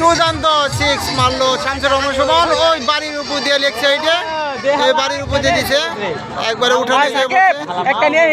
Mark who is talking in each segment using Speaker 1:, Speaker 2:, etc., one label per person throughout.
Speaker 1: দুর্দান্ত সিক্স মারলো শামসুর রহমান সুমন ওই বাড়ির উপর দিয়ে লেগ সাইডে এই বাড়ির উপর দিয়ে দিছে একবারে উঠে
Speaker 2: একটা নিয়ে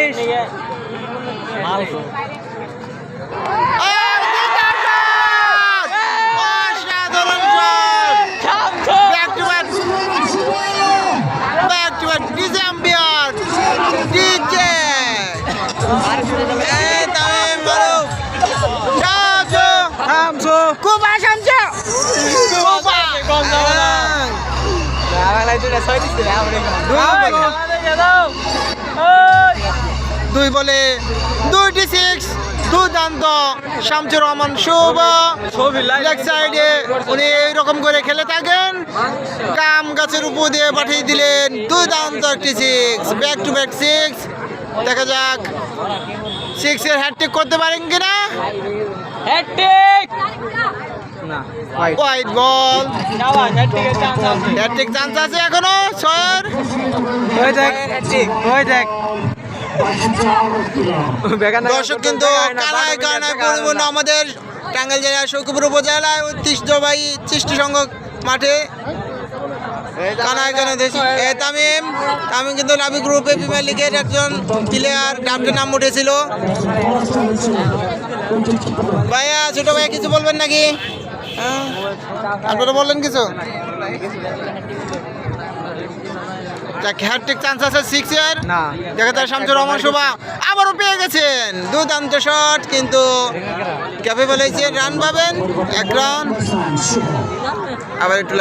Speaker 1: দুই বলে দুইটি সিক্স দুর্দান্ত শামসুর রহমান শুভ লেগ সাইডে উনি এইরকম করে খেলে থাকেন কাম গাছের উপর দিয়ে পাঠিয়ে দিলেন দুর্দান্ত একটি six back to back six দেখা যাক সিক্সের হ্যাটট্রিক করতে পারেন কিনা হোয়াইট বল হ্যাটট্রিক চান্স আছে এখনো ছয়ের দর্শক কিন্তু কানায় কানায় পরিপূর্ণ আমাদের টাঙ্গাইল জেলার সৈকতপুর উপজেলায় ঐতিহ্যবাহী সৃষ্টি সংঘ মাঠে কানায় কানায় তামিম তামিম কিন্তু নাবি গ্রুপে প্রিমিয়ার লিগের একজন প্লেয়ার ডাবটের নাম উঠেছিল ভাইয়া ছোট ভাইয়া কিছু বলবেন নাকি আপনারা বললেন কিছু হ্যাটট্রিক চান্স আছে সিক্সের দেখা যায় শামসুর রহমান শোভা আবারও পেয়ে গেছেন দুর্দান্ত শট কিন্তু ক্যাপেবল হয়েছে রান পাবেন এক রান আবার একটু